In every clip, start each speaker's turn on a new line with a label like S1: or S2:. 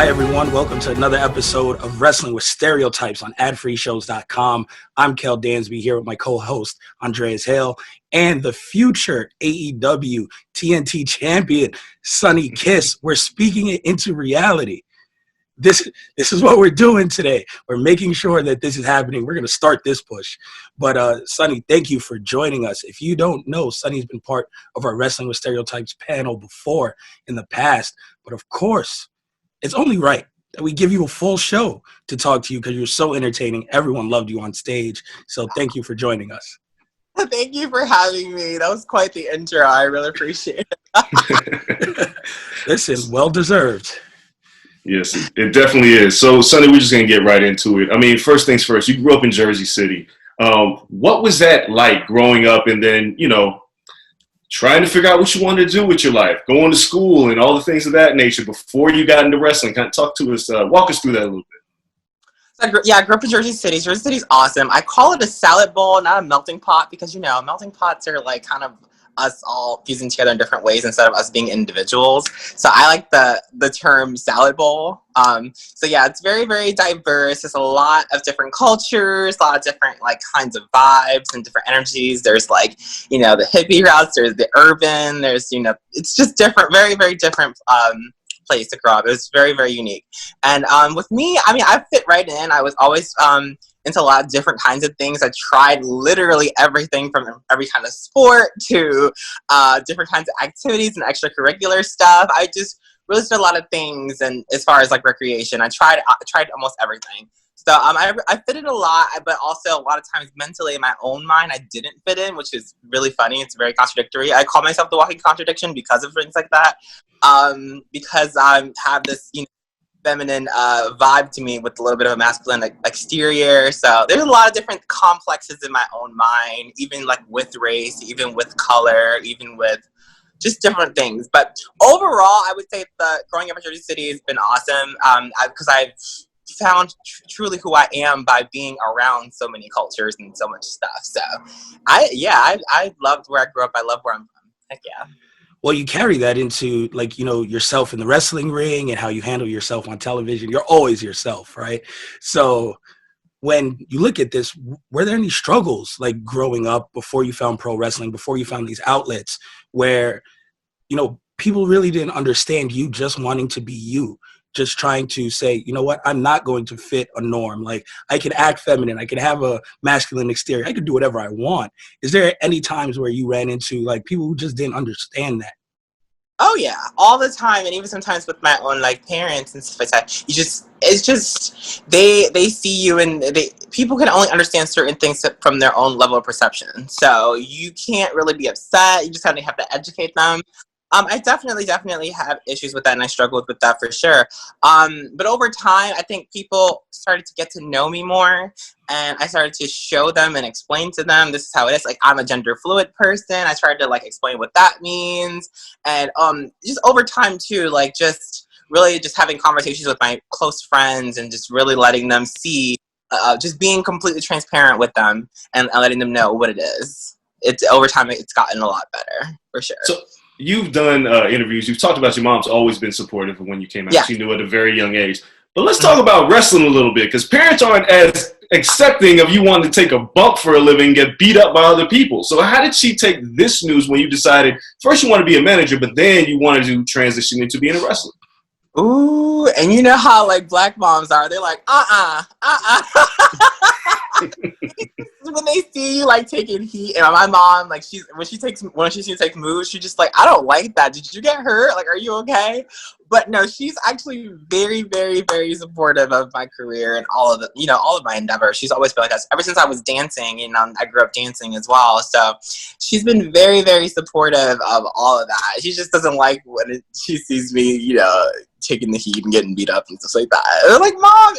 S1: Hi, everyone. Welcome to another episode of Wrestling with Stereotypes on adfreeshows.com. I'm Kel Dansby here with my co-host, Andreas and Hale, and the future AEW TNT champion, Sonny Kiss. We're speaking it into reality. This is what we're doing today. We're making sure that this is happening. We're going to start this push. But Sonny, thank you for joining us. If you don't know, Sonny's been part of our Wrestling with Stereotypes panel before in the past. But of course, it's only right that we give you a full show to talk to you because you're so entertaining. Everyone loved you on stage. So thank you for joining us.
S2: Thank you for having me. That was quite the intro. I really appreciate it.
S1: Listen, well-deserved.
S3: Yes, it definitely is. So, Sonny, we're just going to get right into it. I mean, first things first, you grew up in Jersey City. What was that like growing up and then, trying to figure out what you wanted to do with your life, going to school and all the things of that nature before you got into wrestling? Kind of talk to us, walk us through that a little bit.
S2: I grew up in Jersey City. Jersey City's awesome. I call it a salad bowl, not a melting pot, because, melting pots are like kind of us all fusing together in different ways instead of us being individuals. So I like the term salad bowl. So yeah, it's very, very diverse. There's a lot of different cultures, a lot of different kinds of vibes and different energies. There's the hippie routes, there's the urban, there's, it's just different, very, very different place to grow up. It was very, very unique. And with me, I fit right in. I was always into a lot of different kinds of things. I tried literally everything from every kind of sport to different kinds of activities and extracurricular stuff. I just really did a lot of things, and as far as recreation, I tried almost everything. So I fit in a lot, but also a lot of times mentally in my own mind, I didn't fit in, which is really funny. It's very contradictory. I call myself the walking contradiction because of things like that. Because I have this, feminine vibe to me with a little bit of a masculine exterior. So there's a lot of different complexes in my own mind, even with race, even with color, even with just different things. But overall, I would say that growing up in Jersey City has been awesome because I've found truly who I am by being around so many cultures and so much stuff. So I loved where I grew up. I love where I'm from. Heck yeah.
S1: Well, you carry that into yourself in the wrestling ring and how you handle yourself on television. You're always yourself, right? So when you look at this, were there any struggles growing up before you found pro wrestling, before you found these outlets where, people really didn't understand you just wanting to be you, just trying to say, you know what, I'm not going to fit a norm. I can act feminine. I can have a masculine exterior. I can do whatever I want. Is there any times where you ran into people who just didn't understand that?
S2: Oh yeah, all the time, and even sometimes with my own parents and stuff like that. It's just they see you, and people can only understand certain things from their own level of perception. So you can't really be upset. You just have to educate them. I definitely have issues with that, and I struggled with that for sure. But over time, I think people started to get to know me more, and I started to show them and explain to them, this is how it is. I'm a gender fluid person. I started to explain what that means. And just over time too, just really just having conversations with my close friends and just really letting them see, just being completely transparent with them and letting them know what it is. Over time, it's gotten a lot better, for sure.
S3: So you've done interviews. You've talked about your mom's always been supportive of when you came out. Yeah. She knew at a very young age. But let's talk about wrestling a little bit, because parents aren't as accepting of you wanting to take a bump for a living and get beat up by other people. So how did she take this news when you decided, first you want to be a manager, but then you wanted to transition into being a wrestler?
S2: Ooh, and you know how Black moms are. They're like, when they see you taking heat, and my mom when she takes moves, she's just I don't like that. Did you get hurt? Are you okay? But no, she's actually very, very, very supportive of my career and all of the, all of my endeavors. She's always been like that ever since I was dancing. I grew up dancing as well, so she's been very, very supportive of all of that. She just doesn't like when she sees me, taking the heat and getting beat up and stuff like that. And I'm like, Mom,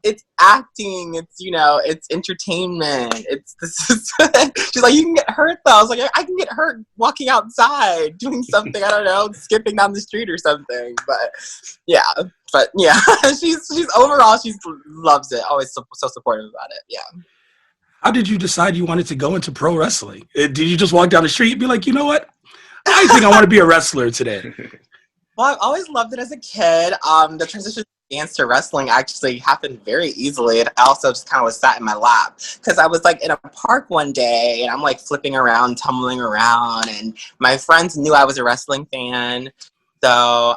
S2: it's acting, it's entertainment. She's like, you can get hurt though. I was like, I can get hurt walking outside, doing something, I don't know, skipping down the street or something. But yeah, she's overall, she loves it. Always so supportive about it. Yeah.
S1: How did you decide you wanted to go into pro wrestling? Did you just walk down the street and be like, you know what? I think I want to be a wrestler today?
S2: Well, I've always loved it as a kid. The transition dance to wrestling actually happened very easily. It also just kind of was sat in my lap because I was like in a park one day and I'm like flipping around, tumbling around, and my friends knew I was a wrestling fan. So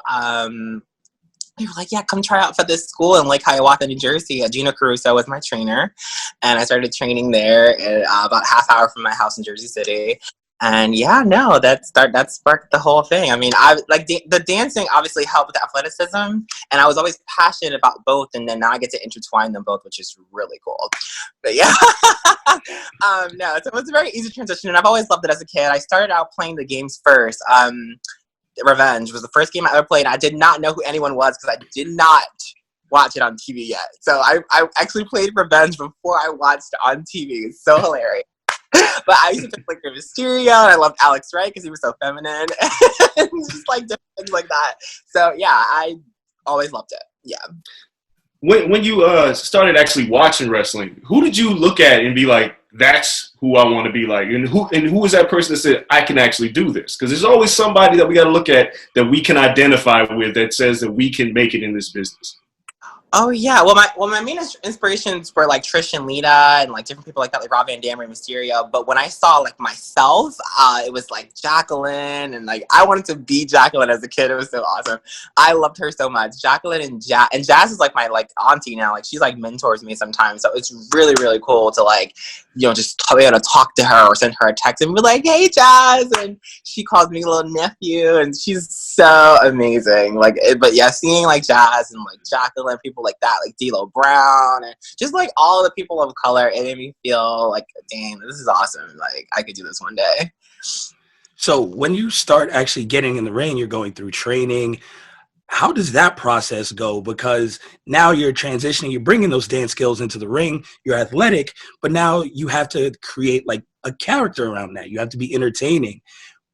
S2: they were like, yeah, come try out for this school in Lake Hiawatha, New Jersey. Gina Caruso was my trainer. And I started training there about a half hour from my house in Jersey City. And yeah, no, that sparked the whole thing. I mean, I like the dancing obviously helped with the athleticism, and I was always passionate about both. And then now I get to intertwine them both, which is really cool. But yeah, no, so it was a very easy transition, and I've always loved it as a kid. I started out playing the games first. Revenge was the first game I ever played. I did not know who anyone was because I did not watch it on TV yet. So I actually played Revenge before I watched it on TV. It's so hilarious. But I used to play Mysterio, and I loved Alex Wright because he was so feminine, and just like different things like that. So yeah, I always loved it. Yeah.
S3: When you started actually watching wrestling, who did you look at and be like, that's who I want to be like? And who was that person that said, I can actually do this? Because there's always somebody that we got to look at that we can identify with that says that we can make it in this business.
S2: Oh yeah, well my main inspirations were like Trish and Lita and like different people like that, like Rob Van Dam and Mysterio. But when I saw like myself, it was like Jacqueline, and like I wanted to be Jacqueline as a kid. It was so awesome. I loved her so much. Jacqueline and Jazz is like my like auntie now. Like she's like mentors me sometimes. So it's really really cool to like, you know, just be able to talk to her or send her a text and be like, hey Jazz, and she calls me little nephew, and she's so amazing. Like, but yeah, seeing like Jazz and like Jacqueline, people like that, like D'Lo Brown, and just like all the people of color, it made me feel like, dang, this is awesome. Like I could do this one day.
S1: So when you start actually getting in the ring, you're going through training. How does that process go? Because now you're transitioning, you're bringing those dance skills into the ring, you're athletic, but now you have to create like a character around that. You have to be entertaining.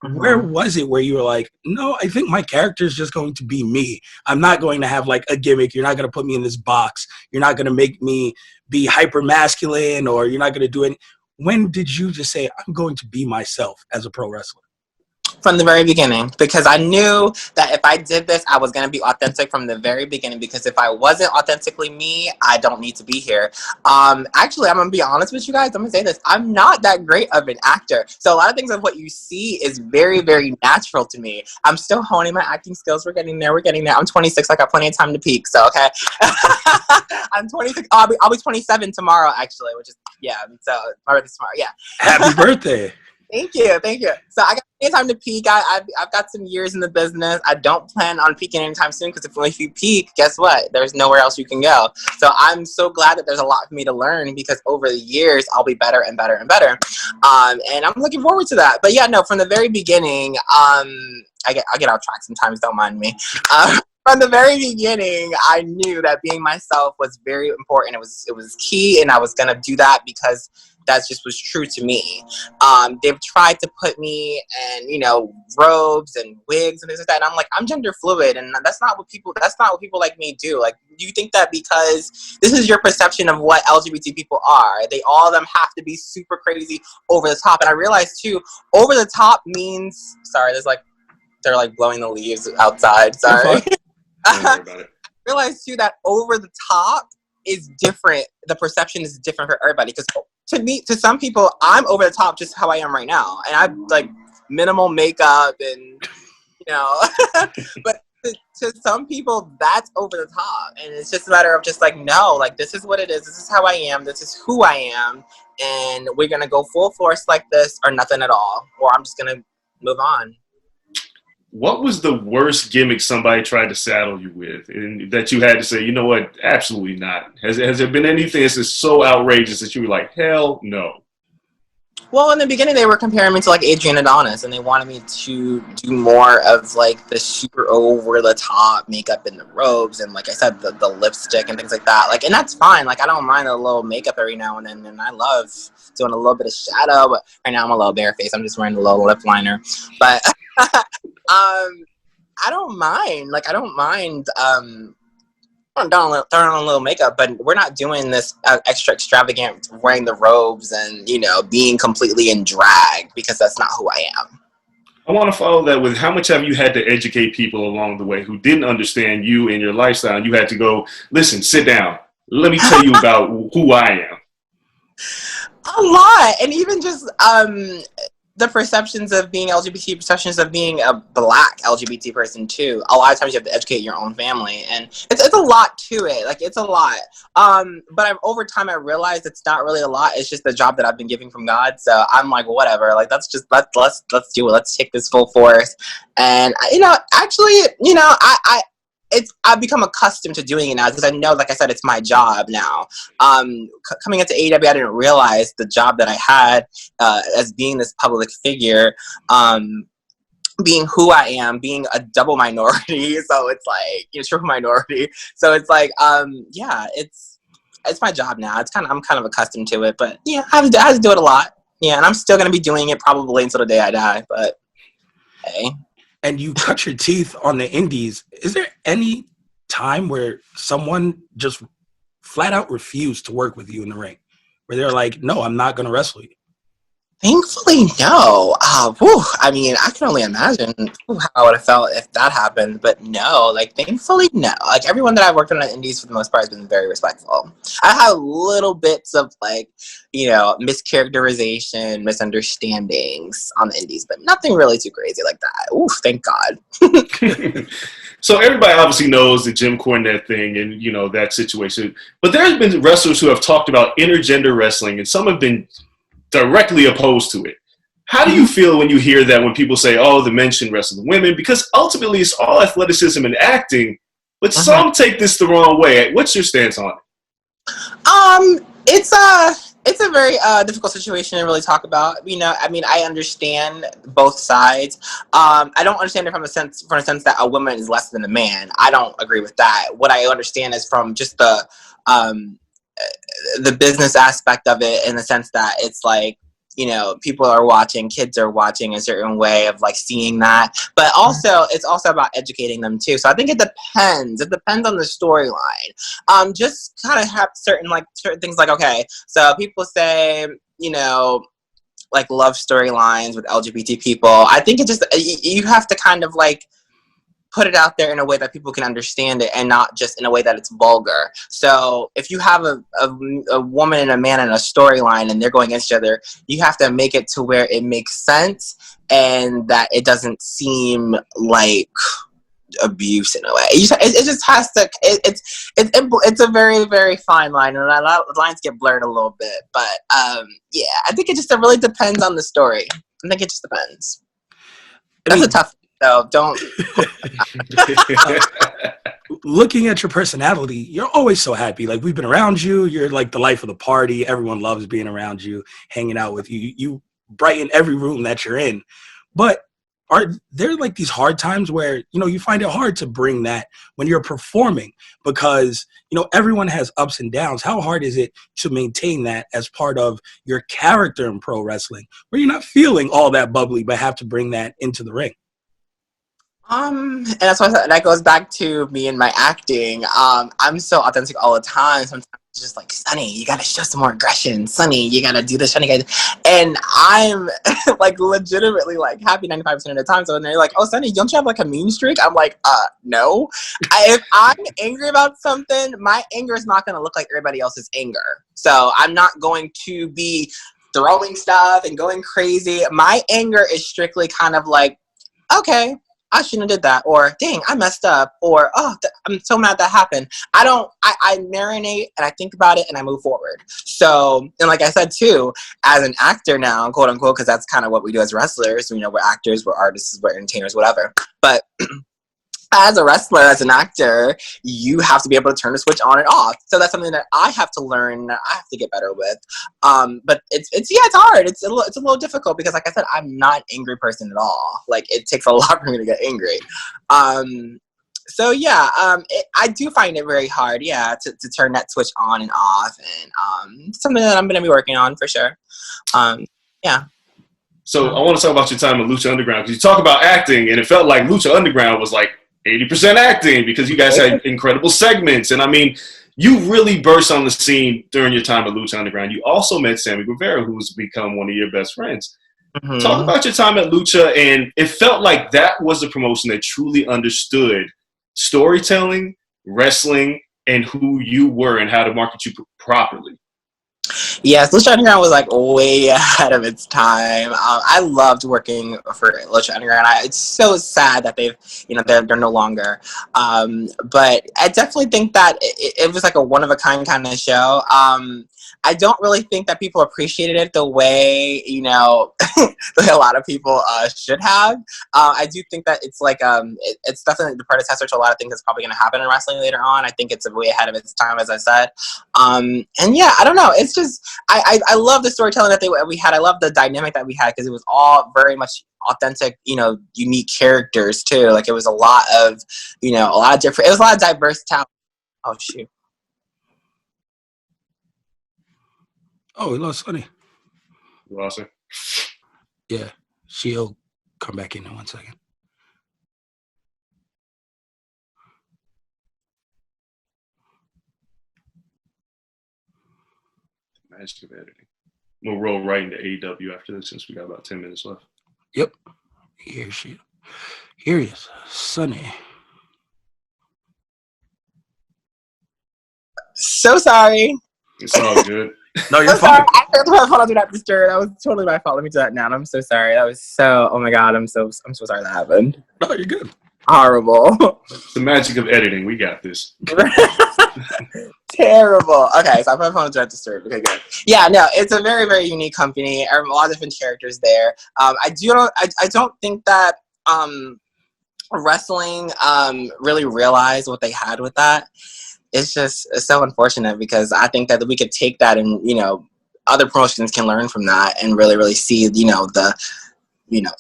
S1: Mm-hmm. Where was it where you were like, no, I think my character is just going to be me. I'm not going to have like a gimmick. You're not going to put me in this box. You're not going to make me be hyper masculine, or you're not going to do it. When did you just say, I'm going to be myself as a pro wrestler?
S2: From the very beginning, because I knew that if I did this, I was going to be authentic from the very beginning, because if I wasn't authentically me, I don't need to be here. Actually, I'm going to be honest with you guys. I'm going to say this. I'm not that great of an actor. So a lot of things of what you see is very, very natural to me. I'm still honing my acting skills. We're getting there. I'm 26. I got plenty of time to peak. So, okay. I'm 26. I'll be 27 tomorrow, actually, which is, yeah. So my birthday's tomorrow. Yeah.
S1: Happy birthday.
S2: Thank you. So I got plenty of time to peak. I've got some years in the business. I don't plan on peaking anytime soon, because if you peak, guess what? There's nowhere else you can go. So I'm so glad that there's a lot for me to learn, because over the years, I'll be better and better and better. And I'm looking forward to that. But yeah, no, from the very beginning, I get off track sometimes, don't mind me. From the very beginning, I knew that being myself was very important. It was key, and I was going to do that because that just was true to me. They've tried to put me in, you know, robes and wigs and things like that. And I'm like, I'm gender fluid, and that's not what people like me do. Like, do you think that because this is your perception of what LGBT people are, all of them have to be super crazy over the top? And I realized too, over the top means, sorry, they're like blowing the leaves outside. Sorry.
S3: Don't worry about it.
S2: I realized too that over the top is different. The perception is different for everybody, because to some people, I'm over the top just how I am right now, and I like minimal makeup and, you know, but to some people that's over the top, and it's just a matter of just like, no, like this is what it is. This is how I am. This is who I am, and we're gonna go full force like this, or nothing at all, or I'm just gonna move on.
S3: What was the worst gimmick somebody tried to saddle you with, and that you had to say, you know what, absolutely not? Has there been anything that's just so outrageous that you were like, hell no?
S2: Well, in the beginning, they were comparing me to like Adrian Adonis, and they wanted me to do more of like the super over the top makeup and the robes, and like I said, the lipstick and things like that. Like, and that's fine. Like, I don't mind a little makeup every now and then, and I love doing a little bit of shadow. But right now, I'm a little barefaced. I'm just wearing a little lip liner, but. I don't mind. Like, I don't mind throwing on a little makeup, but we're not doing this extra extravagant, wearing the robes and, you know, being completely in drag, because that's not who I am.
S3: I want to follow that with how much have you had to educate people along the way who didn't understand you and your lifestyle? And you had to go, listen, sit down. Let me tell you about who I am.
S2: A lot. And even just the perceptions of being LGBT, perceptions of being a Black LGBT person too. A lot of times you have to educate your own family, and it's a lot to it. Like, it's a lot. But over time I realized it's not really a lot. It's just the job that I've been giving from God. So I'm like, whatever. Like, let's do it. Let's take this full force. And I've become accustomed to doing it now because I know, like I said, it's my job now. Coming into AEW, I didn't realize the job that I had as being this public figure, being who I am, being a double minority. So it's like, triple minority. So it's like, it's my job now. I'm kind of accustomed to it, but yeah, I have to do it a lot. Yeah, and I'm still gonna be doing it probably until the day I die. But hey.
S1: And you cut your teeth on the indies. Is there any time where someone just flat out refused to work with you in the ring? Where they're like, no, I'm not going to wrestle you?
S2: Thankfully, no. I mean, I can only imagine how I would have felt if that happened. But no, like, thankfully, no. Like, everyone that I've worked on the indies for the most part has been very respectful. I had little bits of, like, mischaracterization, misunderstandings on the indies, but nothing really too crazy like that. Oof, thank God.
S3: So everybody obviously knows the Jim Cornette thing and, that situation. But there's been wrestlers who have talked about intergender wrestling, and some have been directly opposed to it. How do you feel when you hear that, when people say, oh, the men shouldn't wrestle the women? Because ultimately it's all athleticism and acting, but some take this the wrong way. What's your stance on it?
S2: It's a very difficult situation to really talk about. I mean, I understand both sides. I don't understand it from a sense that a woman is less than a man. I don't agree with that. What I understand is from just the business aspect of it, in the sense that it's like, people are watching, kids are watching a certain way of, like, seeing that. But also, it's also about educating them too. So I think it depends. It depends on the storyline. Just kind of have certain things, like, okay, so people say, like, love storylines with LGBT people. I think it just, you have to kind of, like, put it out there in a way that people can understand it, and not just in a way that it's vulgar. So if you have a woman and a man in a storyline and they're going against each other, you have to make it to where it makes sense and that it doesn't seem like abuse in a way. It just has to. It's a very, very fine line, and a lot of lines get blurred a little bit. But I think it just really depends on the story. I think it just depends. That's a tough. So don't.
S1: Looking at your personality, you're always so happy. Like, we've been around you. You're like the life of the party. Everyone loves being around you, hanging out with you. You brighten every room that you're in. But are there, like, these hard times where, you find it hard to bring that when you're performing? Because, everyone has ups and downs. How hard is it to maintain that as part of your character in pro wrestling, where you're not feeling all that bubbly, but have to bring that into the ring?
S2: And that's why that goes back to me and my acting. I'm so authentic all the time. Sometimes it's just like, Sonny, you gotta show some more aggression. Sonny, you gotta do this. Sonny, and I'm like legitimately like happy 95% of the time. So when they're like, oh, Sonny, don't you have like a mean streak? I'm like, no. If I'm angry about something, my anger is not gonna look like everybody else's anger. So I'm not going to be throwing stuff and going crazy. My anger is strictly kind of like, okay, I shouldn't have did that, or dang, I messed up, or I'm so mad that happened. I marinate and I think about it and I move forward. So, and like I said too, as an actor now, quote unquote, because that's kind of what we do as wrestlers. We're actors, we're artists, we're entertainers, whatever. But as a wrestler, as an actor, you have to be able to turn the switch on and off. So that's something that I have to learn, I have to get better with. But it's hard. It's a little difficult because, like I said, I'm not an angry person at all. Like, it takes a lot for me to get angry. So yeah, I do find it very hard, to turn that switch on and off, and something that I'm going to be working on for sure. Yeah.
S3: So I want to talk about your time at Lucha Underground, because you talk about acting, and it felt like Lucha Underground was like 80% acting, because you guys had incredible segments. And I mean, you really burst on the scene during your time at Lucha Underground. You also met Sammy Guevara, who's become one of your best friends. Talk about your time at Lucha, and it felt like that was a promotion that truly understood storytelling, wrestling, and who you were and how to market you properly.
S2: Yes, Lucha Underground was like way ahead of its time. I loved working for Lucha Underground. It's so sad that they're no longer. But I definitely think that it was like a one of a kind of show. I don't really think that people appreciated it the way that a lot of people should have. I do think that it's like it's definitely the predecessor to a lot of things that's probably going to happen in wrestling later on. I think it's way ahead of its time, as I said. And yeah, I don't know. It's just I love the storytelling that we had. I love the dynamic that we had because it was all very much authentic, unique characters too. Like it was a lot of different. It was a lot of diverse talent. Oh shoot.
S1: Oh, we lost Sonny.
S3: You lost her?
S1: Yeah, she'll come back in 1 second.
S3: Magic of editing. We'll roll right into AEW after this since we got about 10 minutes left.
S1: Yep. Here he is. Sonny.
S2: So sorry.
S3: It's all good.
S1: No, you're
S2: fine.
S1: fine.
S2: I forgot to put on Do Not Disturb. That was totally my fault. Let me do that now. I'm so sorry. That was so. Oh my god. I'm so sorry that happened.
S1: No, you're good.
S2: Horrible.
S3: It's the magic of editing. We got this.
S2: Terrible. Okay, so I put my phone on Do Not Disturb. Okay, good. Yeah, no, it's a very, very unique company. A lot of different characters there. I don't think that wrestling really realized what they had with that. It's so unfortunate because I think that we could take that and other promotions can learn from that and really, really see the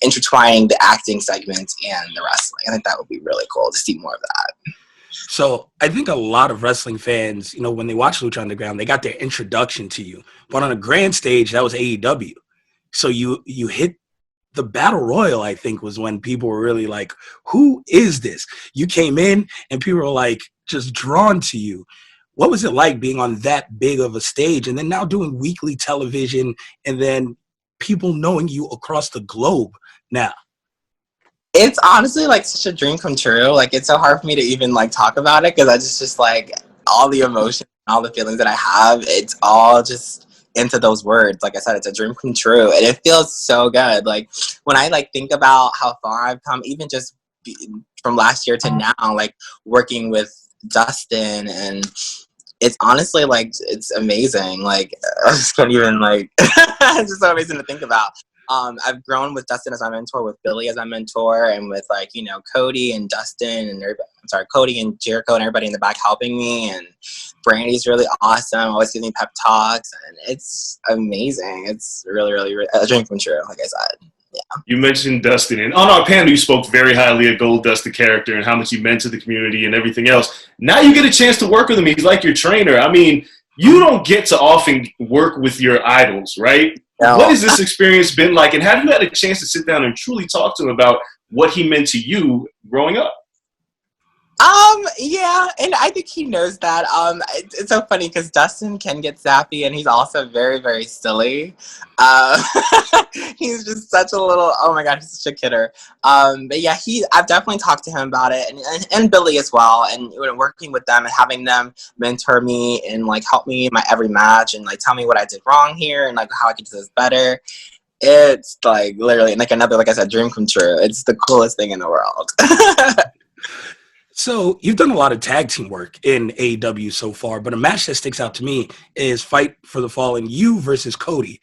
S2: intertwining the acting segments and the wrestling. I think that would be really cool to see more of that.
S1: So I think a lot of wrestling fans, when they watch Lucha Underground, they got their introduction to you. But on a grand stage, that was AEW. So you hit the Battle Royal, I think, was when people were really like, who is this? You came in and people were like just drawn to you. What was it like being on that big of a stage and then now doing weekly television and then people knowing you across the globe now?
S2: It's honestly like such a dream come true. Like it's so hard for me to even like talk about it because I just like all the emotion, all the feelings that I have, it's all just into those words. Like I said, it's a dream come true and it feels so good. Like when I like think about how far I've come, even just from last year to now, like working with Dustin, and it's honestly like it's amazing. Like I just can't even like it's just so amazing to think about. I've grown with Dustin as my mentor, with Billy as my mentor, and with like Cody and Dustin and Cody and Jericho and everybody in the back helping me. And Brandy's really awesome, always giving me pep talks, and it's amazing. It's really, really a dream come true. Like I said. Yeah. You
S3: mentioned Dustin, and on our panel, you spoke very highly of Goldust, the character, and how much he meant to the community and everything else. Now you get a chance to work with him. He's like your trainer. I mean, you don't get to often work with your idols, right? No. What has this experience been like, and have you had a chance to sit down and truly talk to him about what he meant to you growing up?
S2: Yeah, and I think he knows that. It's so funny because Dustin can get sappy, and he's also very, very silly. He's just such a little, oh my god, he's such a kidder. But yeah, I've definitely talked to him about it, and Billy as well, and working with them and having them mentor me and like help me in my every match and like tell me what I did wrong here and like how I could do this better. It's like literally like another, like I said, dream come true. It's the coolest thing in the world.
S1: So you've done a lot of tag team work in AEW so far, but a match that sticks out to me is Fight for the Fallen, you versus Cody,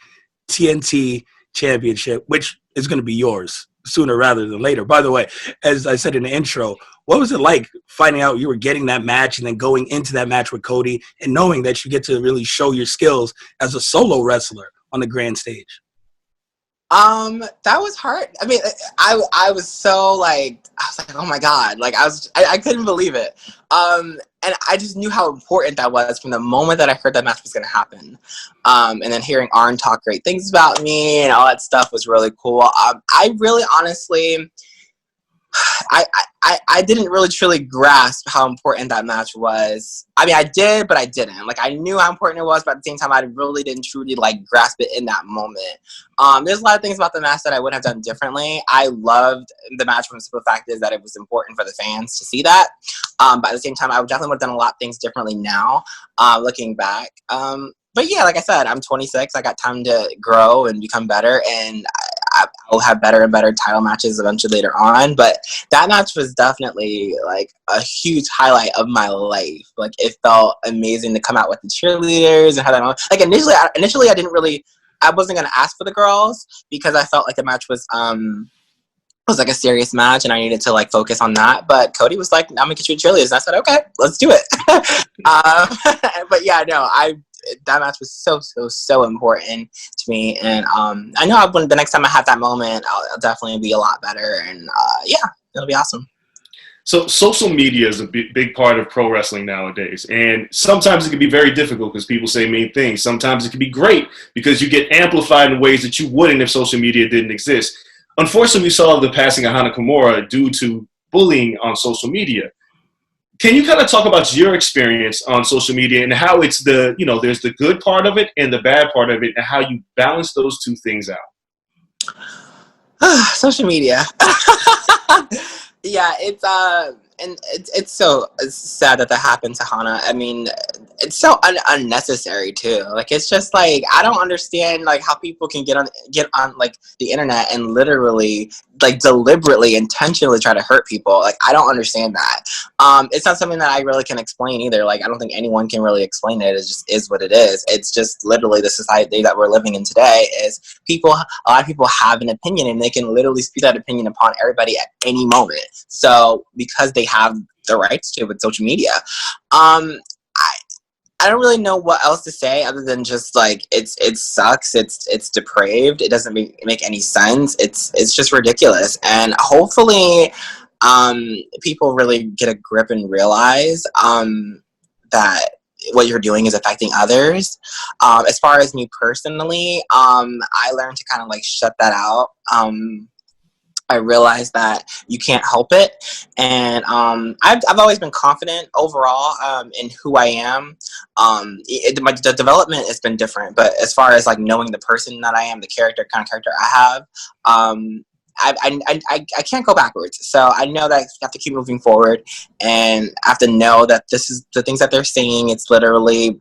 S1: TNT Championship, which is going to be yours sooner rather than later. By the way, as I said in the intro, what was it like finding out you were getting that match and then going into that match with Cody and knowing that you get to really show your skills as a solo wrestler on the grand stage?
S2: That was hard. I mean, I was so like, I was like, oh my god, like I couldn't believe it. And I just knew how important that was from the moment that I heard that match was gonna happen. And then hearing Arn talk great things about me and all that stuff was really cool. I really honestly, I didn't really truly grasp how important that match was. I mean, I did, but I didn't. Like, I knew how important it was, but at the same time, I really didn't truly, like, grasp it in that moment. There's a lot of things about the match that I would have done differently. I loved the match from the simple fact is that it was important for the fans to see that. But at the same time, I definitely would have done a lot of things differently now, looking back. But yeah, like I said, I'm 26. I got time to grow and become better, and I'll have better and better title matches eventually later on. But that match was definitely like a huge highlight of my life. Like, it felt amazing to come out with the cheerleaders and how that. Like, initially, I wasn't gonna ask for the girls because I felt like the match was like a serious match and I needed to like focus on that. But Cody was like, "I'm gonna get you cheerleaders," and I said, "Okay, let's do it." But yeah, no, that match was so important to me, and I know when the next time I have that moment, I'll definitely be a lot better, and yeah, it'll be awesome.
S3: So social media is a big part of pro wrestling nowadays, and sometimes it can be very difficult because people say mean things. Sometimes it can be great because you get amplified in ways that you wouldn't if social media didn't exist. Unfortunately, we saw the passing of Hana Kimura due to bullying on social media. Can you kind of talk about your experience on social media and how it's there's the good part of it and the bad part of it, and how you balance those two things out?
S2: Social media. Yeah, it's so sad that happened to Hana. I mean, it's so unnecessary too. Like, it's just like, I don't understand like how people can get on like the internet and literally like deliberately, intentionally try to hurt people. Like, I don't understand that. It's not something that I really can explain either. Like, I don't think anyone can really explain it. It just is what it is. It's just literally the society that we're living in today is a lot of people have an opinion and they can literally spew that opinion upon everybody at any moment. So because they have the rights to with social media, I don't really know what else to say other than just like it sucks. It's depraved. It doesn't make any sense. It's just ridiculous. And hopefully, people really get a grip and realize that what you're doing is affecting others. As far as me personally, I learned to kind of like shut that out. I realized that you can't help it, and I've always been confident overall in who I am. The development has been different, but as far as like knowing the person that I am, the kind of character I have, I can't go backwards. So I know that I have to keep moving forward, and I have to know that this is the things that they're saying. It's literally,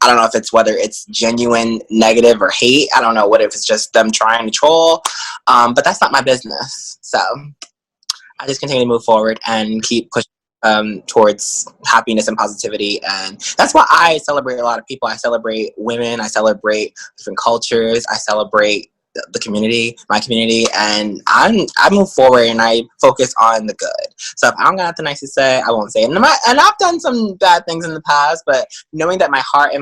S2: I don't know if it's whether it's genuine negative or hate. I don't know if it's just them trying to troll. But that's not my business. So I just continue to move forward and keep pushing towards happiness and positivity. And that's why I celebrate a lot of people. I celebrate women. I celebrate different cultures. I celebrate the community, my community, and I move forward and I focus on the good. So if I don't got nothing nice to say, I won't say it. And I've done some bad things in the past, but knowing that my heart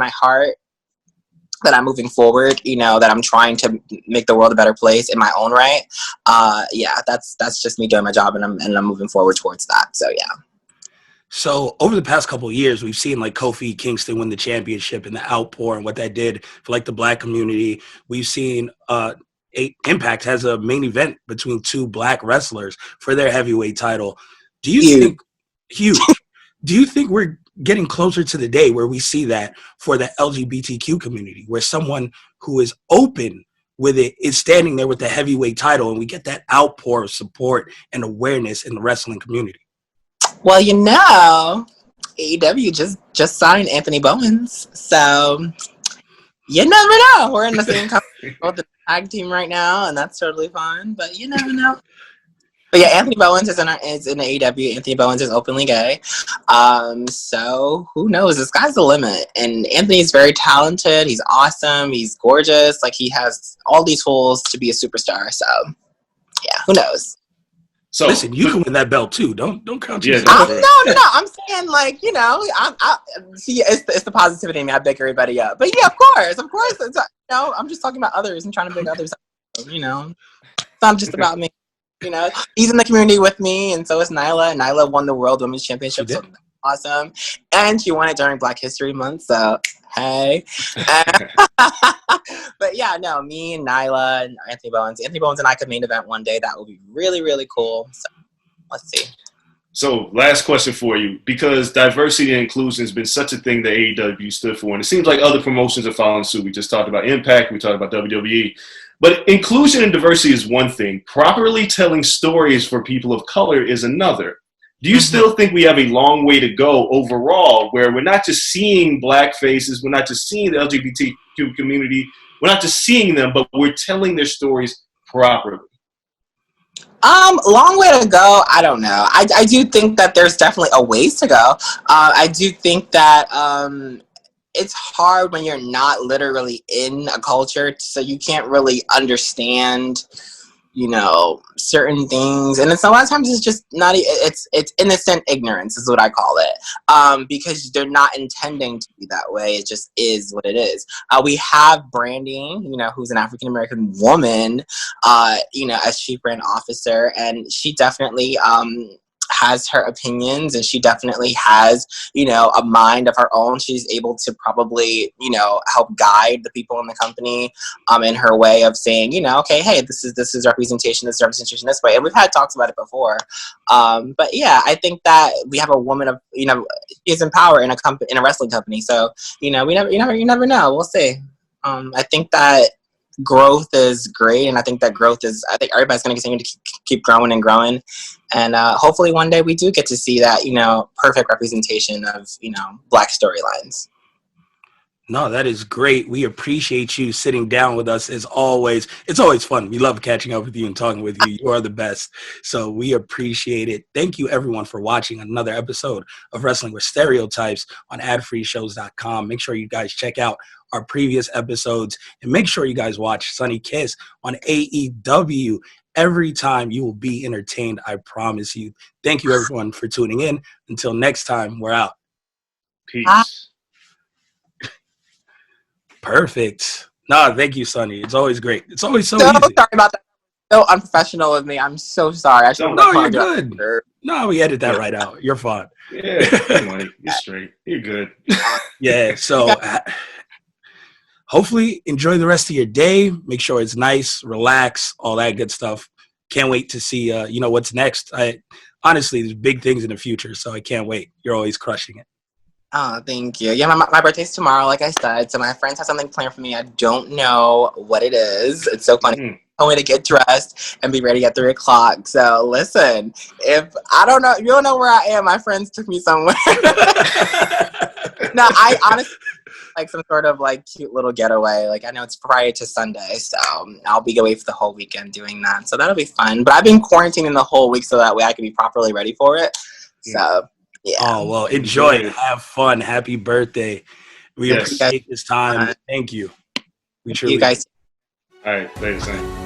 S2: that I'm moving forward, that I'm trying to make the world a better place in my own right. Yeah, that's just me doing my job, and I'm moving forward towards that. So yeah.
S1: So over the past couple of years, we've seen like Kofi Kingston win the championship and the outpour and what that did for like the Black community. We've seen Impact has a main event between two Black wrestlers for their heavyweight title. Do you think huge? Do you think we're getting closer to the day where we see that for the LGBTQ community, where someone who is open with it is standing there with the heavyweight title, and we get that outpour of support and awareness in the wrestling community?
S2: Well, AEW just signed Anthony Bowens, so you never know. We're in the same company with the tag team right now, and that's totally fine. But you never know. But yeah, Anthony Bowens is in AEW. Anthony Bowens is openly gay, so who knows? The sky's the limit. And Anthony's very talented. He's awesome. He's gorgeous. Like, he has all these tools to be a superstar. So yeah, who knows?
S1: So listen, you can win that belt too. Don't count yourself.
S2: No. I'm saying, like, I see. It's the positivity in me. I pick everybody up. But yeah, of course. It's, I'm just talking about others and trying to pick others up. It's not just about me. He's in the community with me, and so is Nyla. And Nyla won the World Women's Championship. So awesome. And she won it during Black History Month, so hey. But yeah, no, me and Nyla and Anthony Bowens and I could main event one day. That would be really, really cool. So let's see.
S3: So, last question for you, because diversity and inclusion has been such a thing that AEW stood for, and it seems like other promotions are following suit. We just talked about Impact, we talked about WWE, but inclusion and diversity is one thing. Properly telling stories for people of color is another. Do you still think we have a long way to go overall, where we're not just seeing Black faces, we're not just seeing the LGBTQ community, we're not just seeing them, but we're telling their stories properly?
S2: Long way to go. I don't know. I do think that there's definitely a ways to go. I do think that it's hard when you're not literally in a culture, so you can't really understand, you know, certain things. And it's a lot of times it's just not, it's innocent ignorance is what I call it. Because they're not intending to be that way. It just is what it is. We have Brandy, you know, who's an African-American woman, you know, as chief brand officer, and she definitely, has her opinions, and she definitely has, you know, a mind of her own. She's able to probably, you know, help guide the people in the company in her way of saying, you know, okay, hey, this is representation, this is representation this way. And we've had talks about it before. But yeah, I think that we have a woman of, you know, is in power in a wrestling company. So, you know, you never know. We'll see. I think that growth is great, and I think everybody's going to continue to keep growing and growing, and hopefully one day we do get to see that, you know, perfect representation of, you know, Black storylines.
S1: No, that is great. We appreciate you sitting down with us as always. It's always fun. We love catching up with you and talking with you. You are the best. So we appreciate it. Thank you, everyone, for watching another episode of Wrestling with Stereotypes on adfreeshows.com. Make sure you guys check out our previous episodes, and make sure you guys watch Sonny Kiss on AEW. Every time you will be entertained, I promise you. Thank you, everyone, for tuning in. Until next time, we're out.
S3: Peace.
S1: Perfect. No, thank you, Sonny. It's always great. It's always so
S2: easy.
S1: Sorry
S2: about that. So unprofessional of me. I'm so sorry.
S1: No, you're good. No, we edit that right out. You're fine.
S3: Yeah, you're straight. You're good.
S1: Yeah, so hopefully enjoy the rest of your day. Make sure it's nice, relax, all that good stuff. Can't wait to see, you know, what's next. Honestly, there's big things in the future, so I can't wait. You're always crushing it.
S2: Oh, thank you. Yeah, my birthday's tomorrow, like I said. So my friends have something planned for me. I don't know what it is. It's so funny. I'm going to get dressed and be ready at 3 o'clock. So listen, if I don't know, you don't know where I am. My friends took me somewhere. No, I honestly like some sort of like cute little getaway. Like I know it's prior to Sunday, so I'll be away for the whole weekend doing that. So that'll be fun. But I've been quarantining the whole week so that way I can be properly ready for it. So. Yeah.
S1: Oh, well, enjoy it. Have fun. Happy birthday. We appreciate this time. Thank you. We truly.
S2: You guys.
S3: All right. Ladies and